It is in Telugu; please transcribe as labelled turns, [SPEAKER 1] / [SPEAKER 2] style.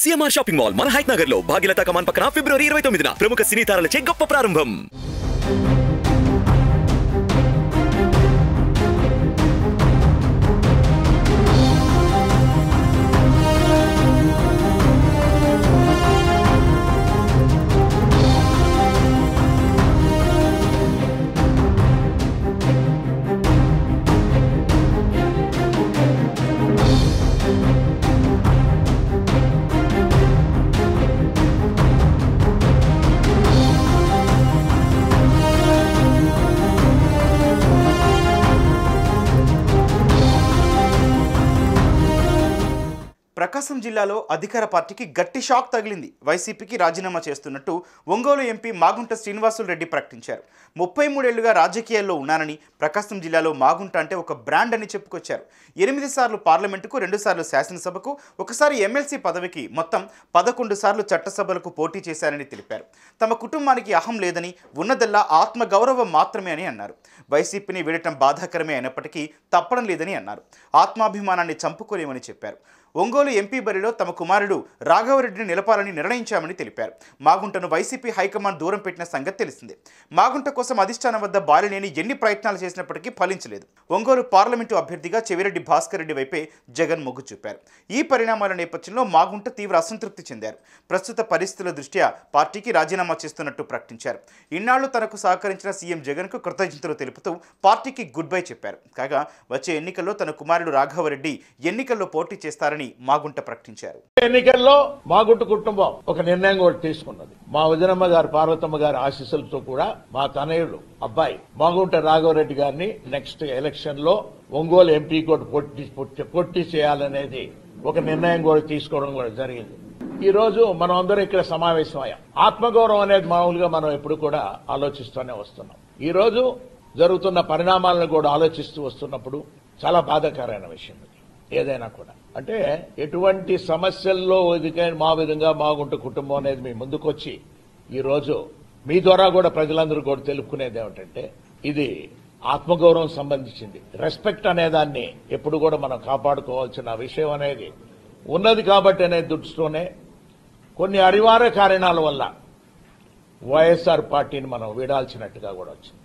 [SPEAKER 1] సిఎంఆర్ షాపింగ్ మాల్ మన హైట్ నగర్ లో భాగ్యలతా కమాన్ పక్కన ఫిబ్రవరి 29న ప్రముఖ సినీ తారలచే గొప్ప ప్రారంభం.
[SPEAKER 2] ప్రకాశం జిల్లాలో అధికార పార్టీకి గట్టి షాక్ తగిలింది. వైసీపీకి రాజీనామా చేస్తున్నట్టు ఒంగోలు ఎంపీ మాగుంట శ్రీనివాసులు రెడ్డి ప్రకటించారు. 33 ఏళ్లుగా రాజకీయాల్లో ఉన్నానని, ప్రకాశం జిల్లాలో మాగుంట అంటే ఒక బ్రాండ్ అని చెప్పుకొచ్చారు. 8 సార్లు పార్లమెంటుకు, 2 సార్లు శాసనసభకు, ఒకసారి ఎమ్మెల్సీ పదవికి, మొత్తం 11 సార్లు చట్టసభలకు పోటీ చేశారని తెలిపారు. తమ కుటుంబానికి అహం లేదని, ఉన్నదల్లా ఆత్మగౌరవం మాత్రమే అని అన్నారు. వైసీపీని వీడటం బాధాకరమే అయినప్పటికీ తప్పడం లేదని అన్నారు. ఆత్మాభిమానాన్ని చంపుకోలేమని చెప్పారు. ఒంగోలు ఎంపీ బరిలో తమ కుమారుడు రాఘవరెడ్డిని నిలపాలని నిర్ణయించామని తెలిపారు. మాగుంటను వైసీపీ హైకమాండ్ దూరం పెట్టిన సంగతి తెలిసిందే. మాగుంట కోసం అధిష్టానం వద్ద బాలినేని ఎన్ని ప్రయత్నాలు చేసినప్పటికీ ఫలించలేదు. ఒంగోలు పార్లమెంటు అభ్యర్థిగా చెవిరెడ్డి భాస్కర్ రెడ్డి వైపే జగన్ మొగ్గు చూపారు. ఈ పరిణామాల నేపథ్యంలో మాగుంట తీవ్ర అసంతృప్తి చెందారు. ప్రస్తుత పరిస్థితుల దృష్ట్యా పార్టీకి రాజీనామా చేస్తున్నట్టు ప్రకటించారు. ఇన్నాళ్లు తనకు సహకరించిన సీఎం జగన్కు కృతజ్ఞతలు తెలుపుతూ పార్టీకి గుడ్ బై చెప్పారు. కాగా వచ్చే ఎన్నికల్లో తన కుమారుడు రాఘవరెడ్డి ఎన్నికల్లో పోటీ చేస్తారని మాగుంట ప్రకటించారు.
[SPEAKER 3] ఎన్నికల్లో మాగుంట కుటుంబం ఒక నిర్ణయం కూడా తీసుకున్నది. మా వదినమ్మ గారు పార్వతమ్మ గారి ఆశీస్సులతో కూడా మా తనయుడు అబ్బాయి మాగుంట రాఘవరెడ్డి గారిని నెక్స్ట్ ఎలక్షన్ లో ఒంగోలు ఎంపీ కూడా పోటీ చేయాలనేది ఒక నిర్ణయం కూడా తీసుకోవడం కూడా జరిగింది. ఈ రోజు మనం అందరం ఇక్కడ సమావేశం అయ్యాం. ఆత్మగౌరవం అనేది మామూలుగా మనం ఎప్పుడు కూడా ఆలోచిస్తూనే వస్తున్నాం. ఈ రోజు జరుగుతున్న పరిణామాలను కూడా ఆలోచిస్తూ వస్తున్నప్పుడు చాలా బాధాకరమైన విషయం ఇది. ఏదైనా కూడా అంటే ఎటువంటి సమస్యల్లో మా విధంగా మాగుంట కుటుంబం అనేది మీ ముందుకొచ్చి ఈ రోజు మీ ద్వారా కూడా ప్రజలందరూ కూడా తెలుపుకునేది ఏమిటంటే ఇది ఆత్మగౌరవం సంబంధించింది. రెస్పెక్ట్ అనేదాన్ని ఎప్పుడు కూడా మనం కాపాడుకోవాల్సిన విషయం అనేది ఉన్నది కాబట్టి అనే దృష్టితోనే కొన్ని అనివార్య కారణాల వల్ల వైఎస్ఆర్ పార్టీని మనం వీడాల్సినట్టుగా కూడా వచ్చింది.